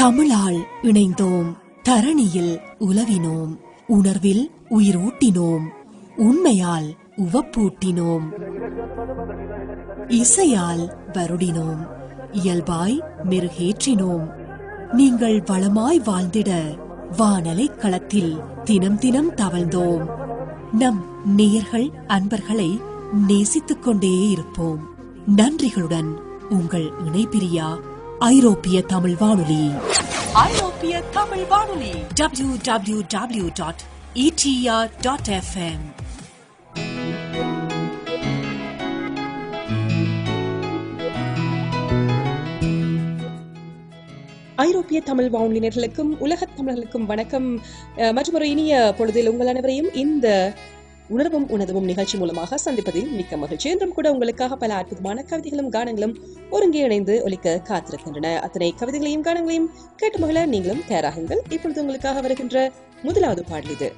தமிழால் இணைந்தோம், தரணியில் உலவினோம், உணர்வில் உயிரூட்டினோம், உண்மையால் உவப்பூட்டினோம், இசையால் வருடினோம், இயல்பாய் மெருகேற்றினோம். நீங்கள் வளமாய் வாழ்ந்திட வானலை களத்தில் தினம் தினம் தவழ்ந்தோம். நம் நேயர்கள் அன்பர்களை நேசித்துக் கொண்டே இருப்போம். நன்றிகளுடன் உங்கள் இணைபிரியா ஐரோப்பிய தமிழ் வானொலி. ஐரோப்பிய தமிழ் வானொலி www.etr.fm. ஐரோப்பிய தமிழ் வானொலியினர்களுக்கும் உலகத் தமிழர்களுக்கும் வணக்கம். மற்றொரு இனிய பொழுதில் உங்கள் அனைவரையும் இந்த உணர்வும் உணர்வும் நிகழ்ச்சி மூலமாக சந்திப்பதில் மிக்க மகிழ்ச்சி. என்றும் கூட உங்களுக்காக பல அற்புதமான கவிதைகளும் கானங்களும் ஒருங்கே இணைந்து ஒலிக்க காத்திருக்கின்றன. அத்தனை கவிதைகளையும் கானங்களையும் கேட்டு மகிழ நீங்களும் தயாராகுங்கள். இப்பொழுது உங்களுக்காக வருகின்ற முதலாவது பாடல் இது.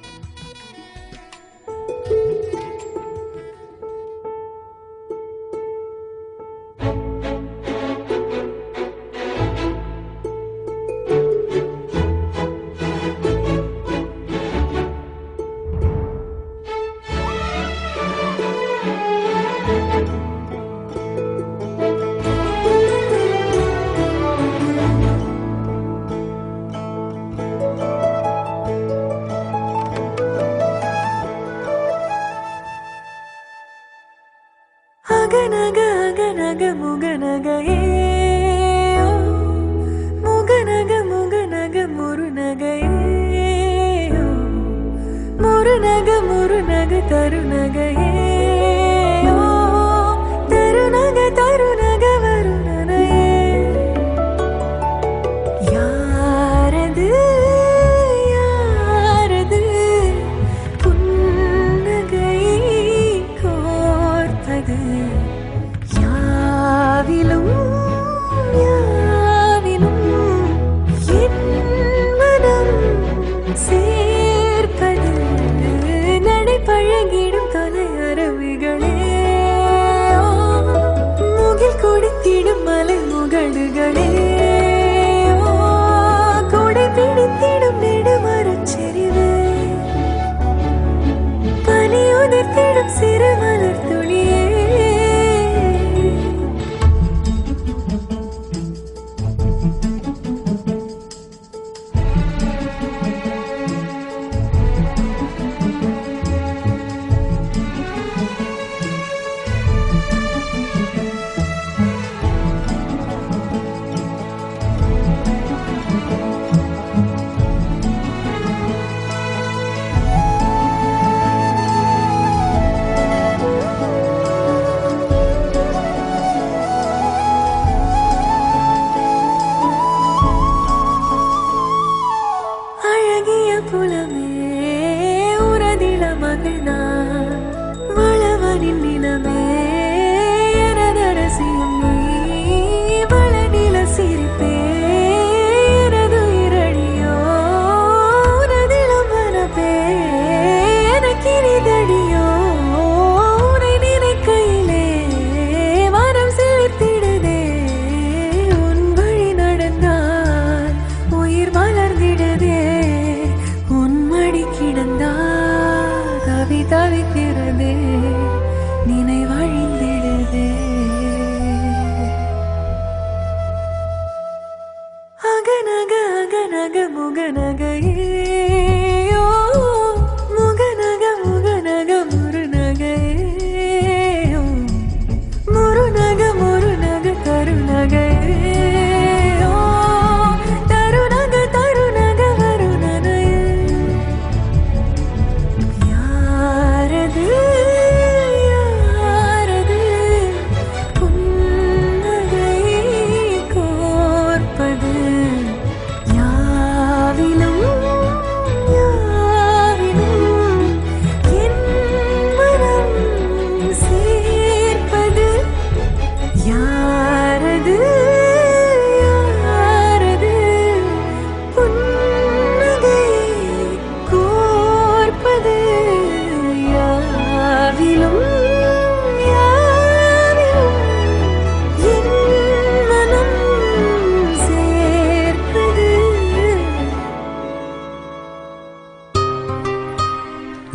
யாவிலும்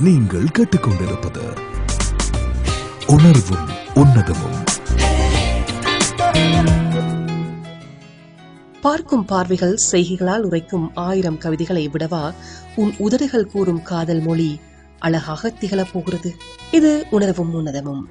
நீங்கள் கேட்டுக்கொண்டிருப்பது உணர்வும் உன்னதமும். பார்க்கும் பார்வைகள் செய்கைகளால் உரைக்கும் 1000 கவிதைகளை விடவா உன் உதடுகள் கூறும் காதல் மொழி அழகாக திகழப் போகிறது. இது உணர்வும் உன்னதமும்.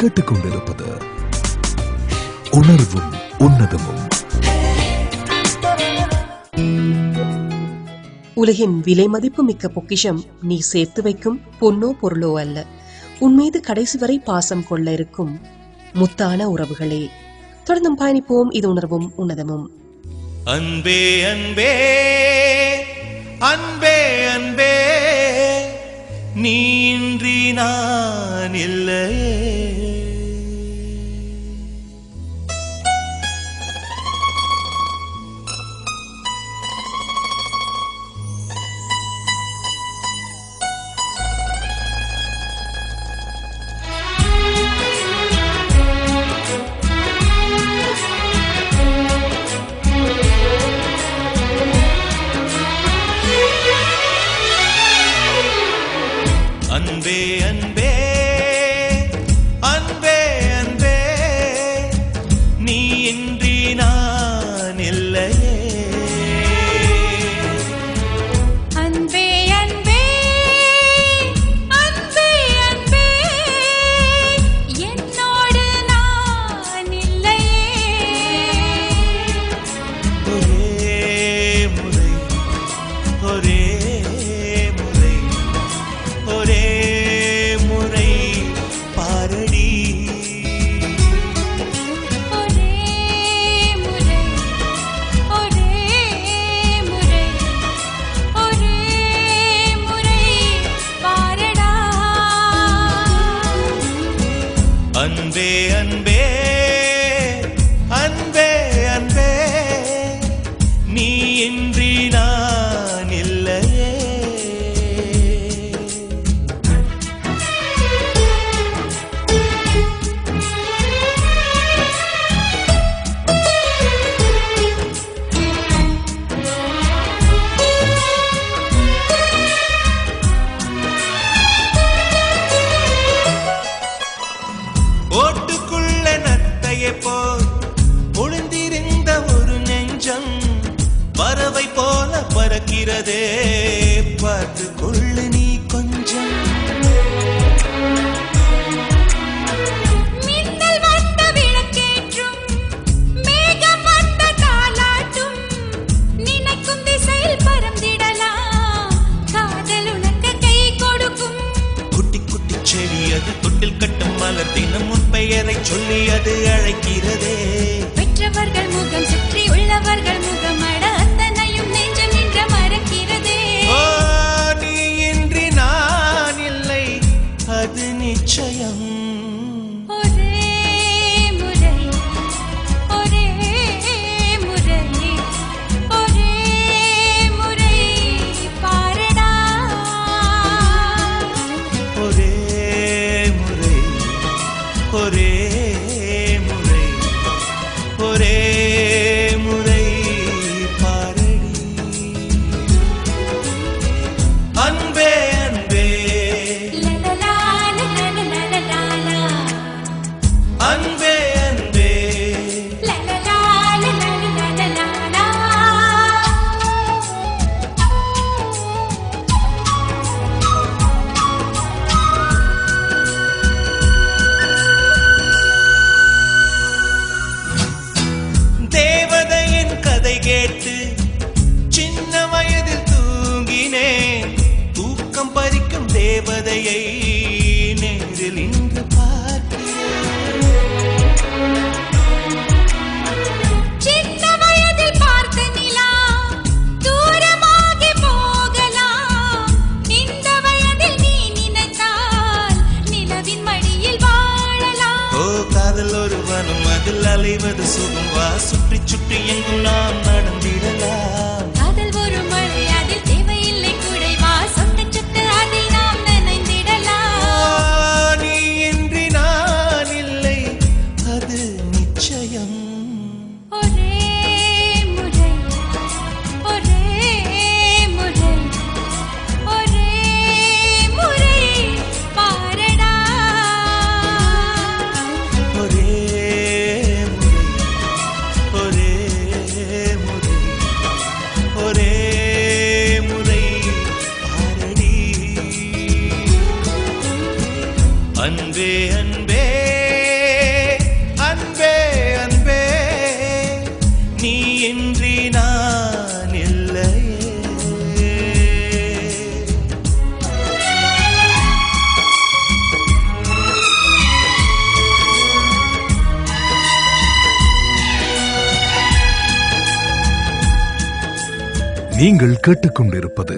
கேட்டுக்கொண்டிருப்பது உணர்வும் உன்னதமும். உலகின் விலை மதிப்பு மிக்க பொக்கிஷம் நீ சேர்த்து வைக்கும் பொன்னோ பொருளோ அல்ல, உன்மீது கடைசி வரை பாசம் கொள்ள இருக்கும் முத்தான உறவுகளே. தொடர்ந்தும் பயணிப்போம். இது உணர்வும் உன்னதமும். அன்பே அன்பே அன்பே அன்பே, நீ இன்றி நான் இல்லையே. அன்பே அன்பே அன்பே அன்பே, நீ இன்றி நான் இல்லையே. அன்பே அன்பே அன்பே அன்பே, என்னோடு நான் இல்லையே. ஒரே முறை ஒரே முறை ஒரே முறை பாரடி. ஒரே முறை ஒரே முறை ஒரே முறை பாரடா. அன்பே அன்பே அன்பே அன்பே, நீ இன்றி நான் இல்லையே. ஓட்டுக்குள்ள நத்தையை போல் ஒளிந்திருந்த ஒரு நெஞ்சம் பறவை போல பறக்கிறதே, பார்த்து கொள்ளு நீ கொஞ்சம். மின்னல் வந்த விளக்கேற்றும், மேகம் வந்த தாலாட்டும், நினைக்கும் திசையில் பறந்திடலாம், காதல் உனக்கு கை கொடுக்கும். குட்டி குட்டி செடி அது தொட்டில் கட்டும் மலர் தினம் உன் பெயரை சொல்லி அது அழைக்கிறதே. பெற்றவர்கள் முகம் சுற்றி உள்ளவர்கள் முகம் அட அத்தனையும் நெஞ்சம் நின்ற மறக்கிறதே. ஓ, நீ இன்றி நான் இல்லை, அது நிச்சயம். ஒரே முறை ஒரே முறை ஒரே முறை பாரடா. ஒரே முறை ஒரே முறை ஒரே முறை பாரடி. அன்பே அன்பே லலலா லலலலலலா, அன்பே அன்பே லலலா லலலலலலா. தேவதையின் கதை கேட்டு சின்ன வயதில் தூங்கினேன். தூக்கம் பறிக்கும் தேவதையை நேரில் இன்று பார்க்கிறேன். சின்ன வயதில் பார்த்த நிலா தூரமாகி போகலாம், இந்த வயதில் நீ நினைத்தால் நிலவின் மடியில் வாழலாம். ஓ, காதல் ஒரு வனம், அதில் அலைவது சுகம். வா, சுற்றி சுற்றி எங்கும் நாம் நடந்திடலாம். காதல் ஒரு மழை, அதில் தேவையில்லை குடை. வா, சொட்டு சொட்டு அதில் நாம் நனைந்திடலாம். நீ இன்றி நான் இல்லை, அது நிச்சயம். ஒரே முறை ஒரே முறை ஒரே முறை பாரடா. ஒரே முறை ஒரே முறை நீங்கள் கேட்டுக்கொண்டிருப்பது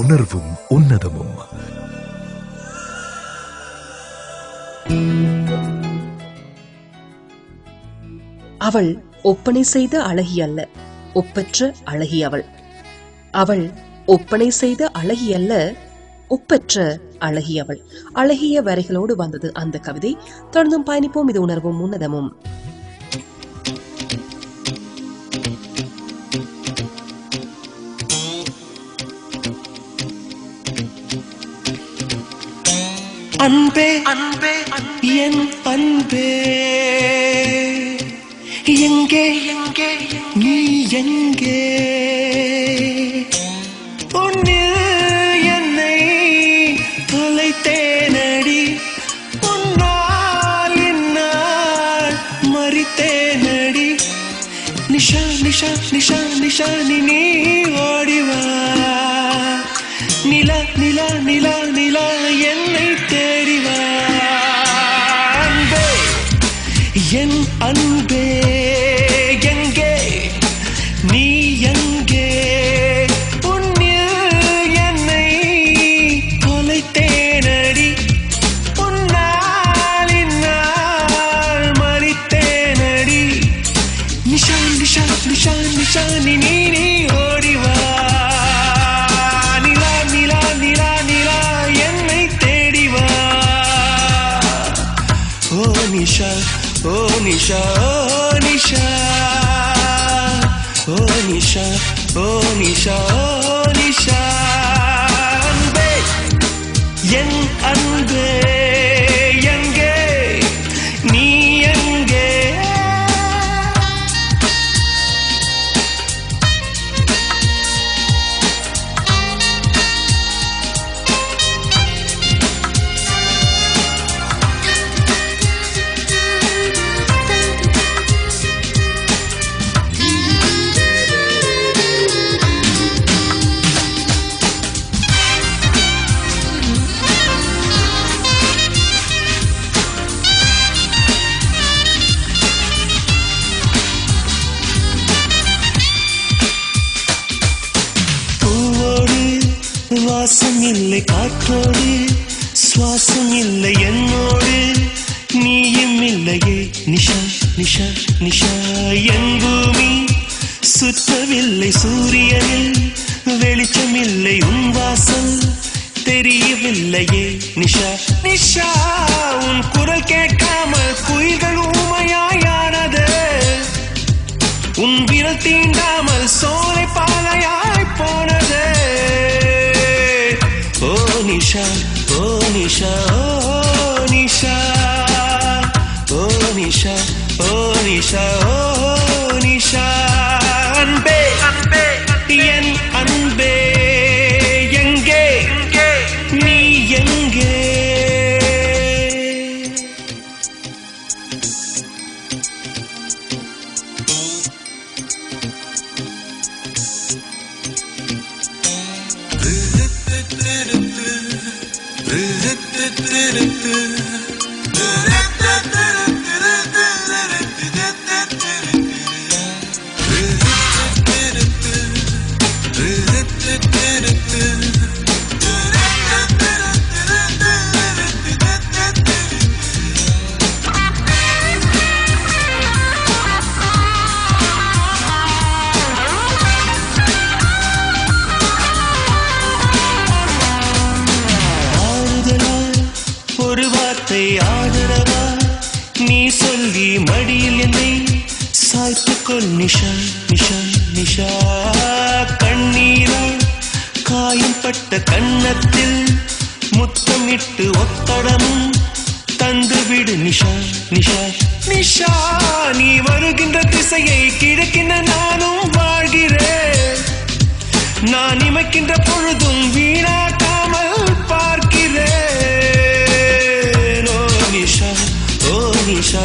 உணர்வும் உன்னதமும். அவள் ஒப்பனை செய்த அழகி அல்ல, ஒப்பற்ற அழகி அவள். அவள் ஒப்பனை செய்த அழகி அல்ல, ஒப்பற்ற அழகி அவள். அழகிய வரிகளோடு வந்தது அந்த கவிதை. தொடர்ந்தும் பயணிப்போம். இது உணர்வும் உன்னதமும். அன்பே அன்பே என் அன்பே, எங்கே எங்கே நீ எங்கே? உன்னில் என்னை தொலைத்தேனடி, உன்னால் என்னால் மறித்தேனடி. நிஷா நிஷா நிஷா நிஷா நீ ஓடிவா, நிலா நிலா நிலா நிலா என்னை தேடிவா. அன்பே என் அன்பே, எங்கே நீ எங்கே? உன்னில் என்னை தொலைத்தேனடி, உன்னால் என்னால் மறித்தேனடி. நிஷா நிஷா நிஷா நிஷா நீ ஓடிவா, நிலா நிலா நிலா நிலா என்னை தேடிவா. ஓ நிஷா ஓ நிஷா ஓ நிஷா, ஓ நிஷா ஓ நிஷா ஓ நிஷா. அன்பே என் அன்பே, எங்கே நீ எங்கே? வாசம் இல்லை காற்றோடு, சுவாசம் இல்லை என்னோடு, நீயும் இல்லையே நிஷா நிஷா நிஷா. என் பூமி சுற்றவில்லை சூரியனில், வெளிச்சம் இல்லை உன் வாசல் தெரியவில்லையே நிஷா நிஷா. உன் குரல் கேட்காமல் குயில்கள் ஊமையாயானது, உன் விரல் தீண்டாமல் சோலை பாலையாய் போனது. ஓ நிஷா ஓ நிஷா ஓ நிஷா, ஓ நிஷா ஓ நிஷா ஓ நிஷா. அன்பே அன்பே என் அன்பே, எங்கே நீ எங்கே? ஆதரவா நீ சொல்லி மடியில் என்னை சாய்த்துக்கொள் நிஷா நிஷா நிஷா. கண்ணீரா காயம்பட்ட கன்னத்தில் முத்தமிட்டு ஒத்தடமும் தந்துவிடு நிஷா நிஷா நிஷா. நீ வருகின்ற திசையை கிழக்கின நானும் வாழ்கிறேன், நான் இமைக்கின்ற பொழுதும் வீணாக்காமல் பார்க்கிறேன். ஓ நிஷா ஓ நிஷா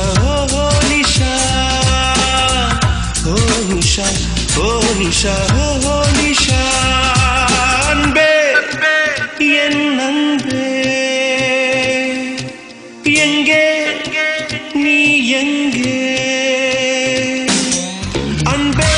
ஓ நிஷா ஓ நிஷா ஓ நிஷா. அன்பே என் அன்பே, எங்கே நீ எங்கே? அன்பே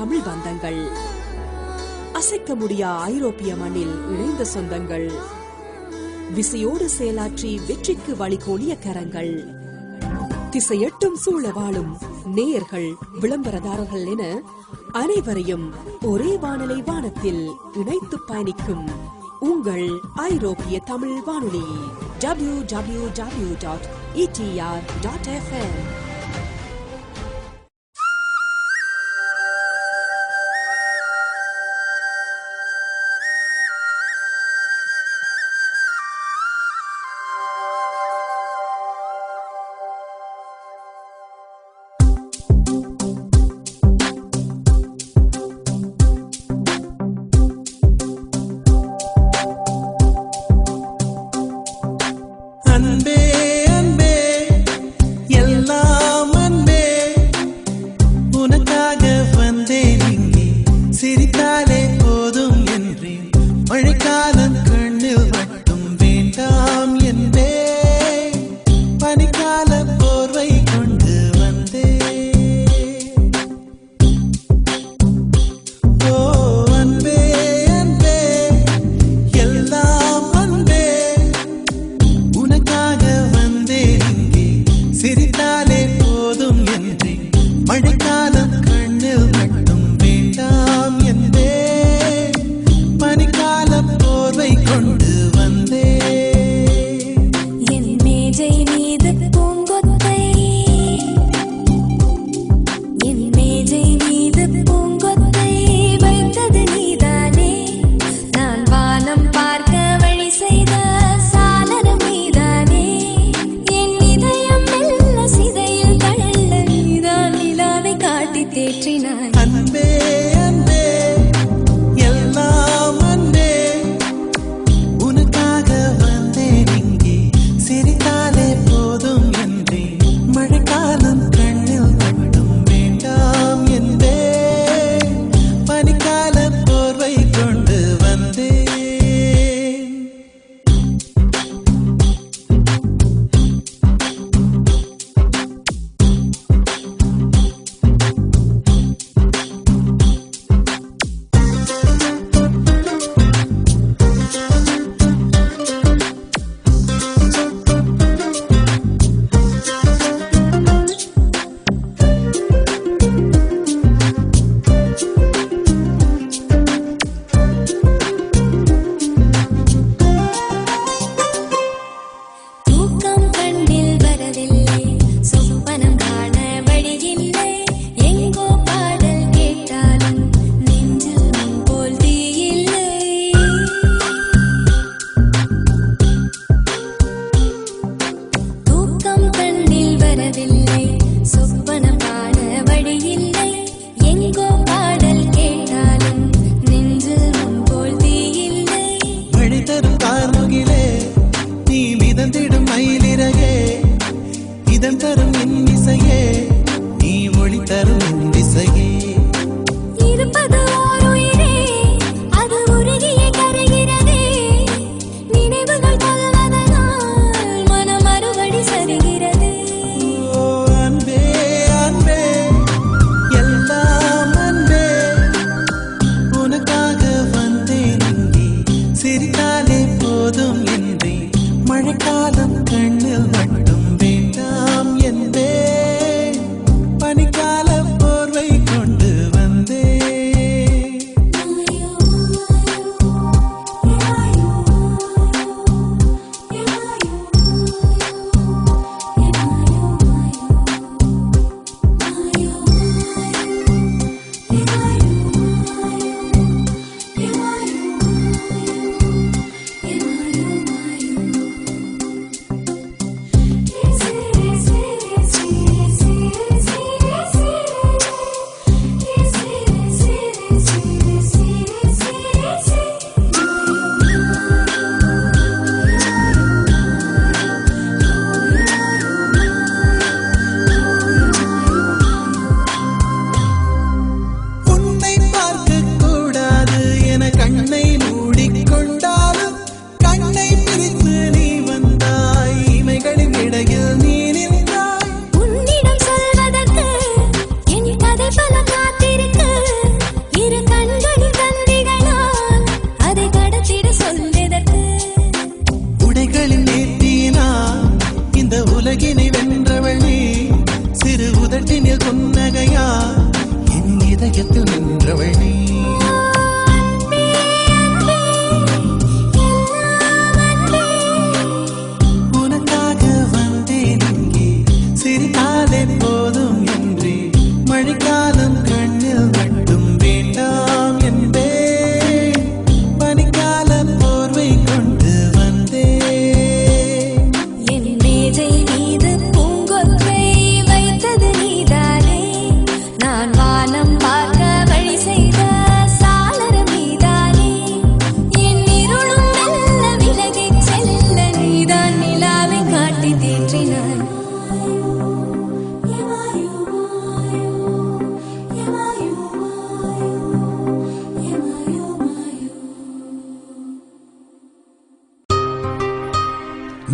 தமிழ் பந்தங்கள், அசைக்க முடியா ஐரோப்பிய மண்ணில் இணைந்த சொந்தங்கள், விசையோடு செயலாற்றி வெற்றிக்கு வழிகோலிய கரங்கள், திசையெட்டும் சூழ வாழும் நேயர்கள், விளம்பரதாரர்கள் என அனைவரையும் ஒரே வானலை வானத்தில் இணைத்து பயணிக்கும் உங்கள் ஐரோப்பிய தமிழ் வானொலி www.etr.fm. அன்பே அன்பே எல்லாம் அன்பே, உனக்காக வந்தேன் இங்கே, சிரித்தாலே போதும் என்றேன். மழைக்காலம் கண்ணில் மட்டும் வேண்டாம் என்பே, பனிக்கால போர்வை கொண்டு வந்தேன். ஓ அன்பே அன்பே எல்லாம் அன்பே, உனக்காக வந்தேன் இங்கே, சிரித்தாலே போதும் என்றேன். மழைக்காலம் கண்ணில் மட்டும் வேண்டாம் என்பே.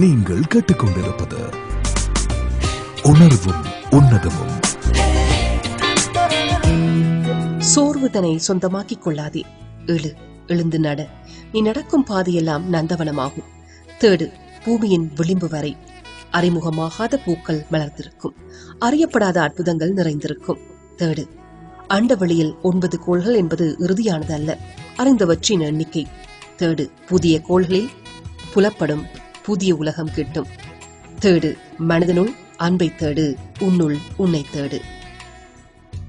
நீங்கள் கேட்டுக்கொண்டிருப்பது உணர்வும் உன்னதமும். சோர்வு தன்னை சொந்தமாக்கிக் கொள்ளாதே. எழுந்து நட. நீ நடக்கும் பாதையெல்லாம் நந்தவனமாகும். தேடு பூமியின் விளிம்பு வரை. அறிமுகமாகாத பூக்கள் மலர்ந்திருக்கும். அறியப்படாத அற்புதங்கள் நிறைந்திருக்கும். தேடு. அண்டவெளியில் 9 கோள்கள் என்பது இறுதியானது அல்ல, அறிந்தவற்றின் எண்ணிக்கை. தேடு. புதிய கோள்களில் புலப்படும் புதிய உலகம் கிட்டும். தேடு. மனிதனுள் அன்பை தேடு, உன்னுள் உன்னை தேடு.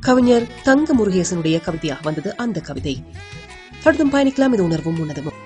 கவிஞர் தங்க முருகேசனுடைய கவிதையாக வந்தது அந்த கவிதை. தொடர்ந்தும் பயணிக்கலாம். இது உணர்வும் உன்னதமும்.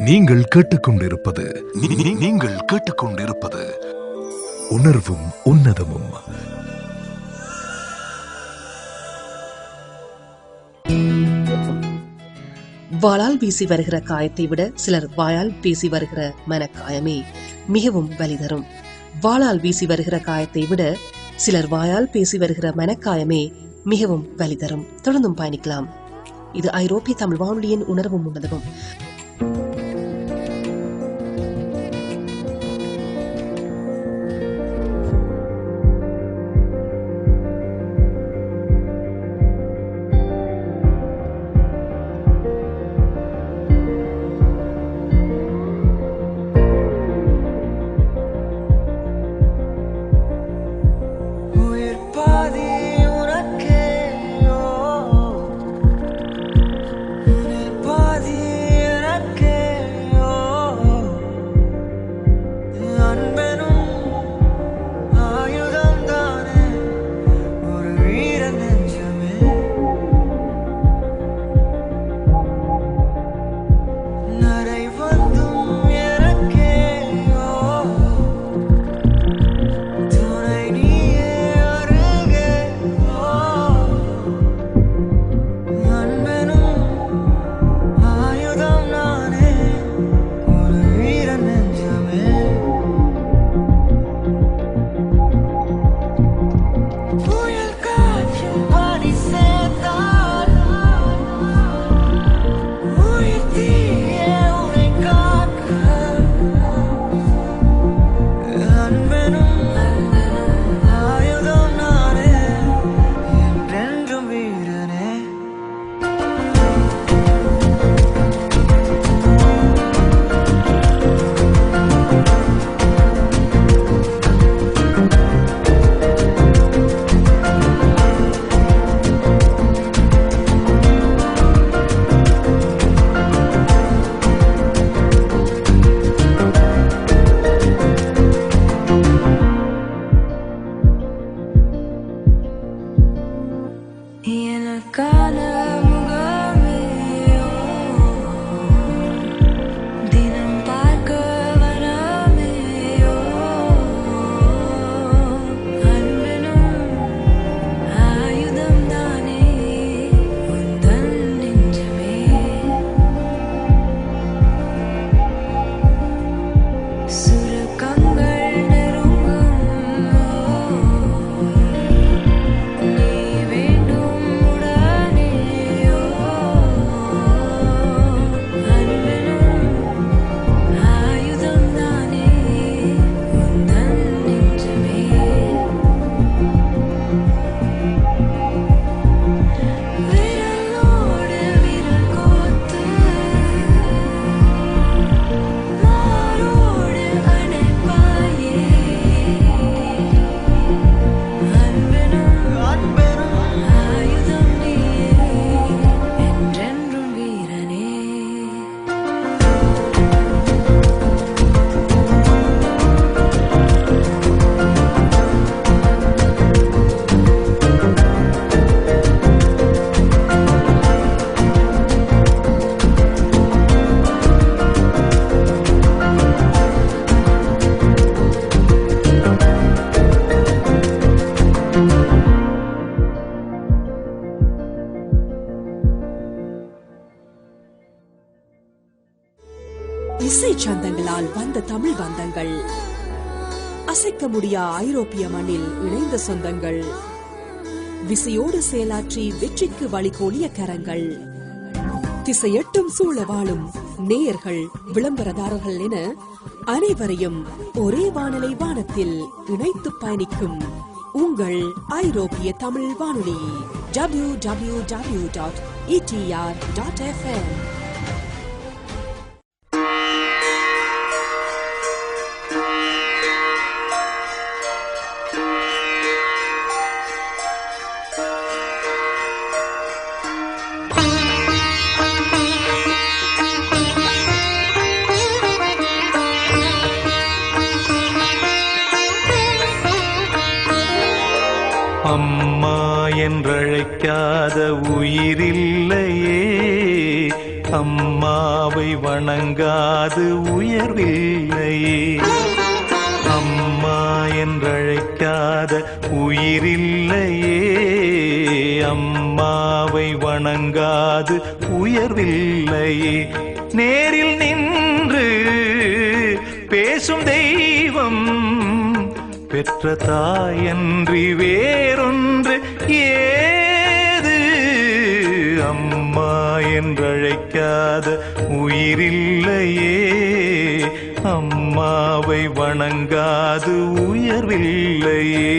நீங்கள் கேட்டுக்கொண்டிருப்பது நீங்கள் கேட்டுக்கொண்டிருப்பது உணர்வும் உன்னதமும். வாளால் வீசி வருகிற காயத்தை விட சிலர் வாயால் பேசி வருகிற மனக்காயமே மிகவும் வலி தரும். வாளால் வீசி வருகிற காயத்தை விட சிலர் வாயால் பேசி வருகிற மனக்காயமே மிகவும் வலி தரும். தொடர்ந்தும் பயணிக்கலாம். இது ஐரோப்பிய தமிழ் வானொலியின் உணர்வும் உன்னதமும். இசை சந்தங்களால் வந்த தமிழ் பந்தங்கள், அசைக்க முடியா ஐரோப்பிய மண்ணில் இணைந்த சொந்தங்கள், விசையோடு செயலாற்றி வெற்றிக்கு வழிகோலிய கரங்கள், திசையெட்டும் சூழ வாழும் நேயர்கள், விளம்பரதாரர்கள் என அனைவரையும் ஒரே வானலை வானத்தில் இணைத்து பயணிக்கும் உங்கள் ஐரோப்பிய தமிழ் வானொலி www.etr.fm. அம்மா என்றழைக்காத உயிரில்லையே, அம்மாவை வணங்காது உயர்வில்லையே. அம்மா என்றழைக்காத உயிரில்லையே. அம்மாவை வணங்காது உயர்வில்லையே. நேரில் நின்று பேசும் தெய்வம் பெற்ற தாயன்றி வேறொன்று ஏது. அம்மா என்றழைக்காத உயிரில்லையே. அம்மாவை வணங்காது உயர்வில்லையே.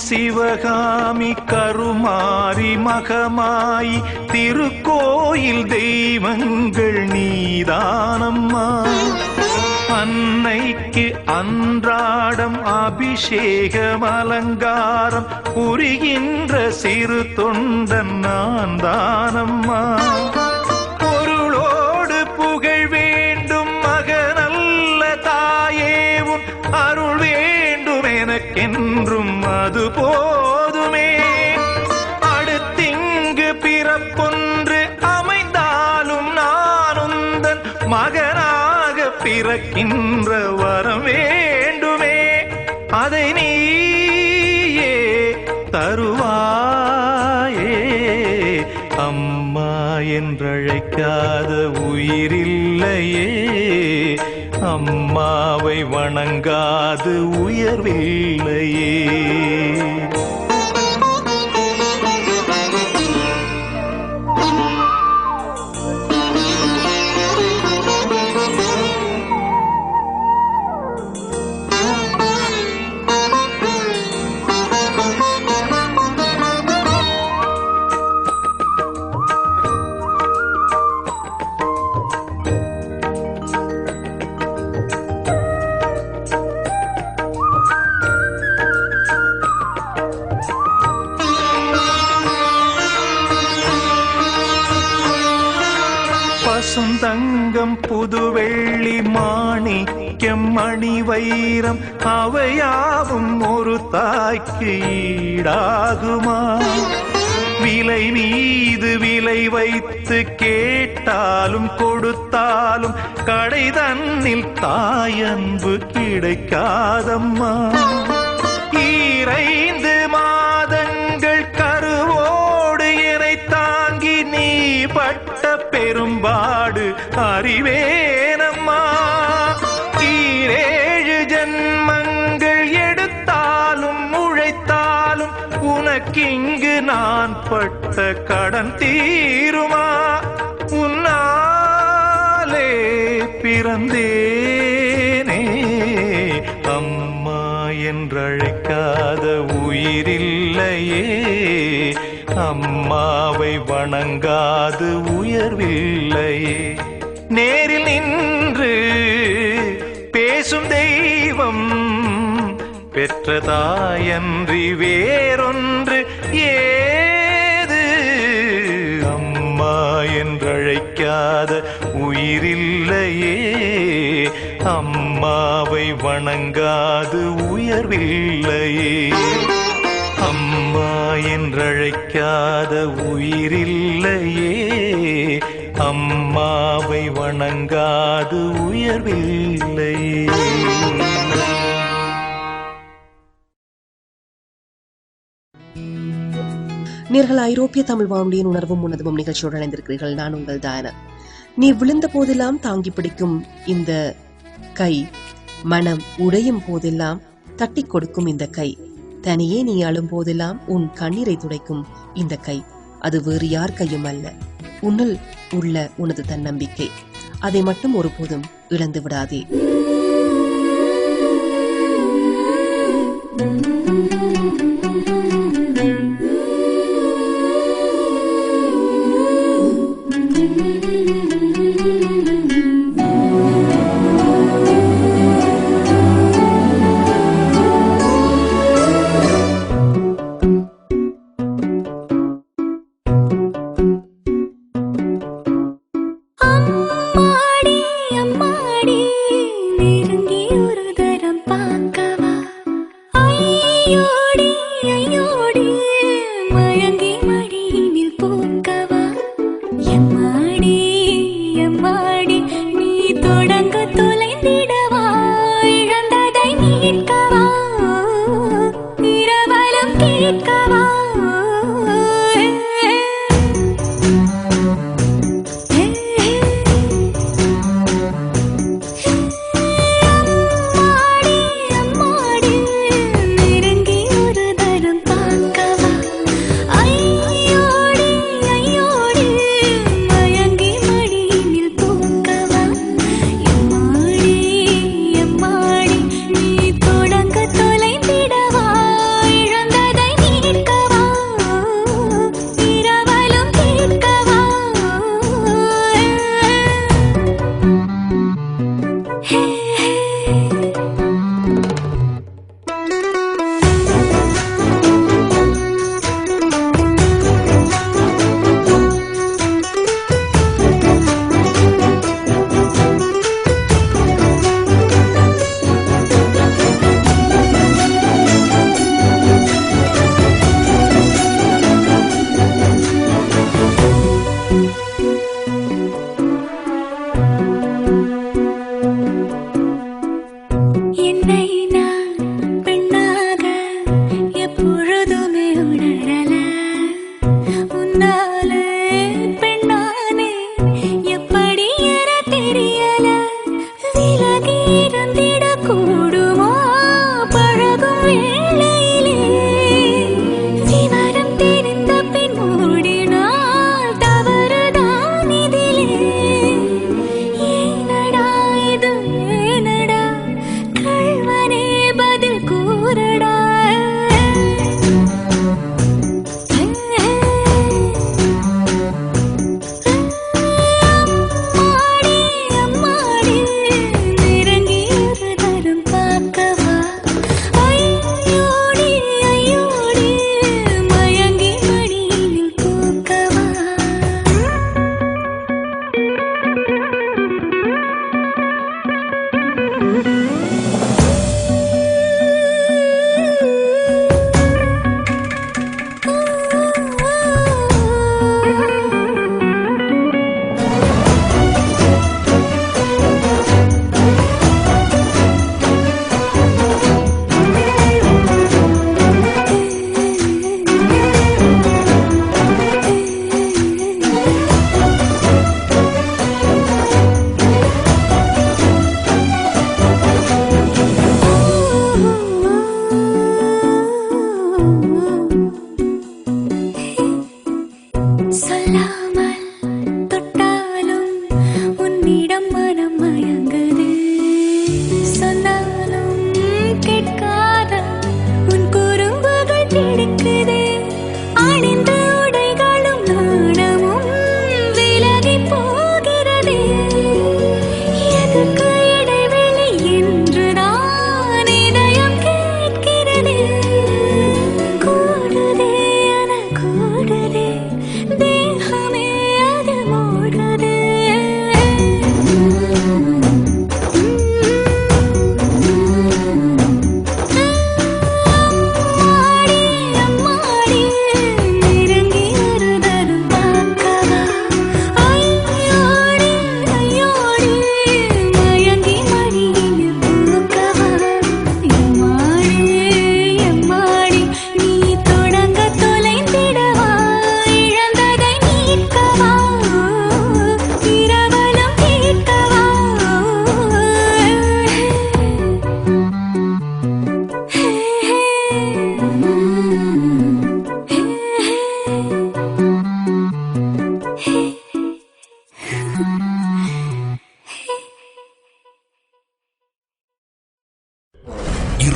சிவகாமி கருமாரி மகமாயி திருக்கோயில் தெய்வங்கள் நீதானம்மா. அன்னைக்கு அன்றாடம் அபிஷேகம் அலங்காரம் புரிகின்ற சிறு தொண்டன் நான் தானம்மா. பொருளோடு புகழ் வேண்டும் மகனல்ல தாயேவும் அருள் வேண்டும் எனக்கென்றும் அது போதுமே. அடுத்திங்கு பிறப்பொன்று அமைந்தாலும் நான் உந்தன் மகனாக பிறக்கின்ற வரம் வேண்டுமே. அதை நீயே தருவாயே. அம்மா என்றழைக்காத உயிரில்லையே. அம்மாவை வணங்காது உயர்வில்லையே. தங்கம் புதுவெள்ளி மாணிக்கம் மணி வைரம் அவையாவும் ஒரு தாய்க்கு ஈடாகுமா? விலை மீது விலை வைத்து கேட்டாலும் கொடுத்தாலும் கடை தன்னில் தாயன்பு கிடைக்காதம்மா. 2 மாதங்கள் கருவோடு என்னை தாங்கி நீ பட்ட பெரும்பாடு அறிவேனம்மா. 7 ஜன்மங்கள் எடுத்தாலும் உழைத்தாலும் உனக்கிங்கு நான் பட்ட கடன் தீருமா? உன்னாலே பிறந்தேனே. அம்மா என்றழைக்காத உயிரில்லையே. அம்மாவை வணங்காது உயர்வில்லையே. நேரில் நின்று பேசும் தெய்வம் பெற்ற தாயன்றி வேறொன்று ஏது. அம்மா என்றழைக்காத உயிரில்லையே. அம்மாவை வணங்காது உயர்வில்லையே. அம்மா என்றழைக்காத உயிரில்லையே. அம்மாவை வணங்காது உயர்வில்லையே. நேர்கள் ஐரோப்பிய தமிழ் வானொலியின் உணர்வும் உணர்வும் நிகழ்ச்சியோடு இணைந்திருக்கிறீர்கள். நான் உங்கள் தாயன. நீ விழுந்த போதெல்லாம் தாங்கி பிடிக்கும் இந்த கை, மனம் உடையும் போதெல்லாம் தட்டி கொடுக்கும் இந்த கை, தனியே நீ அழும் போதெல்லாம் உன் கண்ணீரை துடைக்கும் இந்த கை, அது வேறு யார் கையும் அல்ல, உன்னில் உள்ள உனது தன்னம்பிக்கை. அதை மட்டும் ஒருபோதும் இழந்து விடாதே.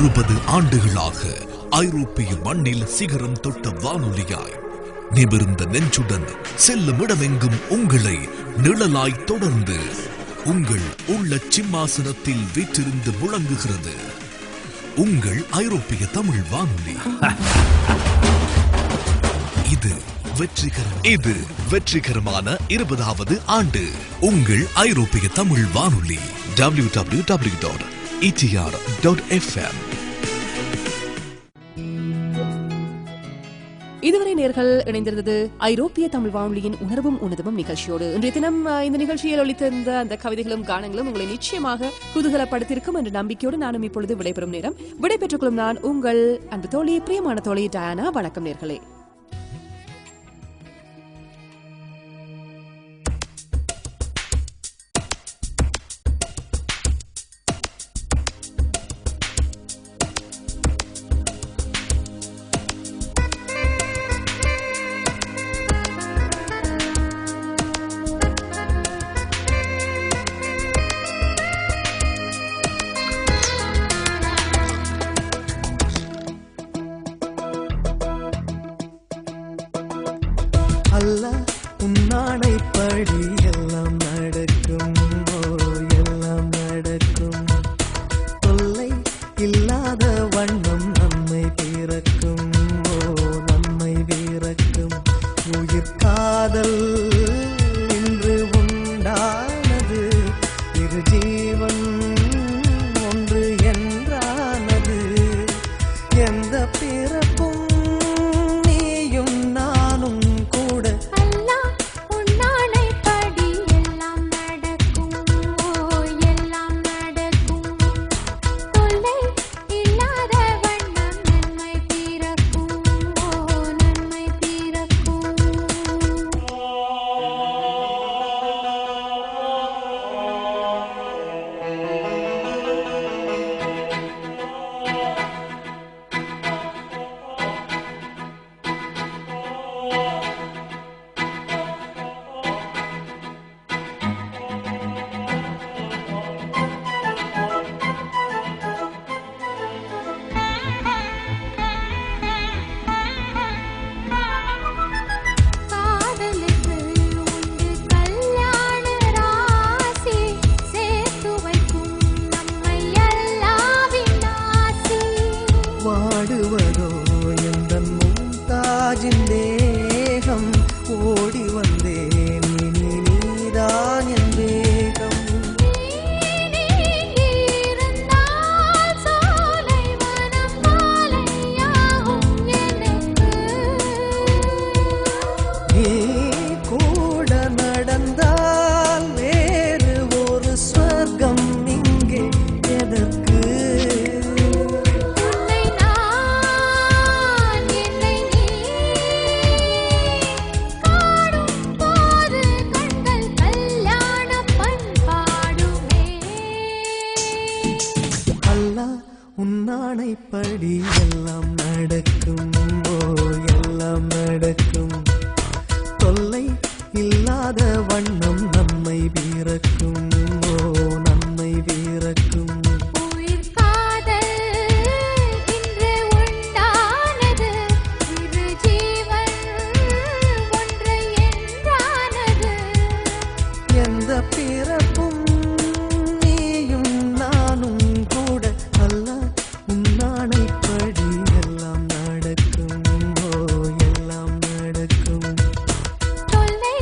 60 ஆண்டுகளாக ஐரோப்பிய மண்ணில் சிகரம் தொட்ட வானொலியாய் நிமிர்ந்த நெஞ்சுடன் செல்லும் இடமெங்கும் உங்களை நிழலாய் தொடர்ந்து உங்கள் உள்ள சிம்மாசனத்தில் வீற்றிருந்து முழங்குகிறது உங்கள் ஐரோப்பிய தமிழ் வானொலி. இது வெற்றிகரமான 20வது ஆண்டு உங்கள் ஐரோப்பிய தமிழ் வானொலி. www.etr.fm. இதுவரை நேர்கள் இணைந்திருந்தது ஐரோப்பிய தமிழ் வானொலியின் உணர்வும் உணர்வும் நிகழ்ச்சியோடு. இன்றைய தினம் இந்த நிகழ்ச்சியில் ஒலித்திருந்த அந்த கவிதைகளும் கானங்களும் உங்களை நிச்சயமாக குதூகலப்படுத்திருக்கும் என்ற நம்பிக்கையோடு நானும் இப்பொழுது விடைபெறும் நேரம். விடைபெற்றுக் கொள்ளும் நான் உங்கள் அன்பு தோழி, பிரியமான தோழி டயானா. வணக்கம் நேர்களே. அல்லாஹ் உன்னாடைப்படி எல்லாம் நடக்கும், எல்லாம் நடக்கும். தொல்லை இல்லாத வண்ணம் நன்மை பிறக்கும், நன்மை பிறக்கும். உயிர் காதல் இன்று உண்டானது, இரு ஜீவன் ஒன்று என்றானது. எந்த பிறப்பும் வாடுவதோ எந்தன் மும்தாஜின் தேகம். ஓடி வந்தேன் நீதான் என் வேகம். நீ கூட நடந்தால் வேறு ஒரு ஸ்வர்க்கம் இங்கே எதற்கு? உன்னாடைப்படி எல்லாம் நடக்கும், எல்லாம் நடக்கும். தொல்லை இல்லாத வண்ணம் நன்மை பிறக்கும், நன்மை பிறக்கும். உயிர் காதல் இன்று உண்டானது, இரு ஜீவன் ஒன்று என்றானது. எந்த பிறப்பும் நீயும் நானும் கூட. அல்லாஹ் உன்னாடைப்படி எல்லாம் நடக்கும், எல்லாம் நடக்கும். தொல்லை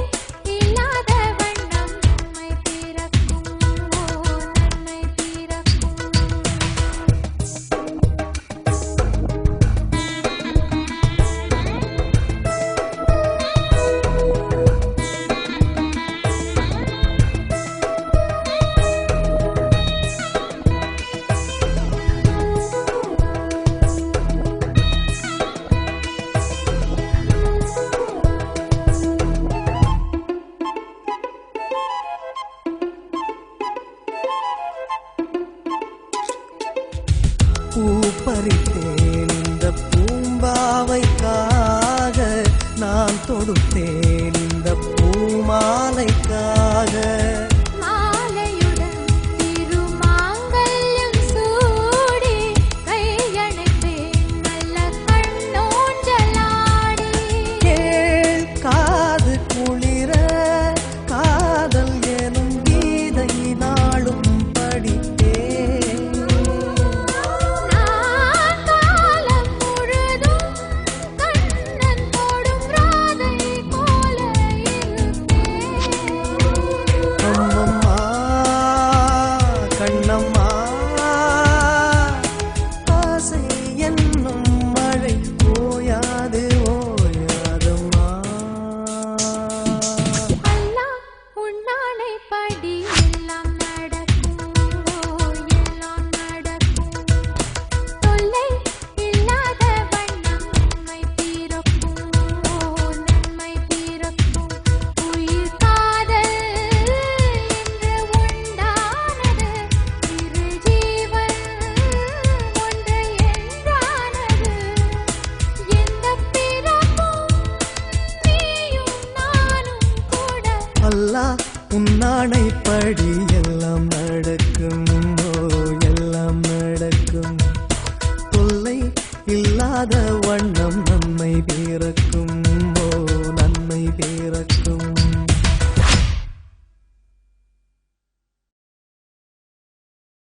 இல்லாத வண்ணம் நன்மை பிறக்கும், நன்மை பிறக்கும். பூ பறித்தேன் இந்த பூம்பாவைக்காக, நான் தொடுத்தேன் இந்த பூமாலைக்காக. மாலையுடன் திருமாங்கல்யம் சூடி கை நடக்கும் எல்லாம் நடக்கும் தொல்லை இல்லாத வண்ணம் நம்மை பிறக்கும்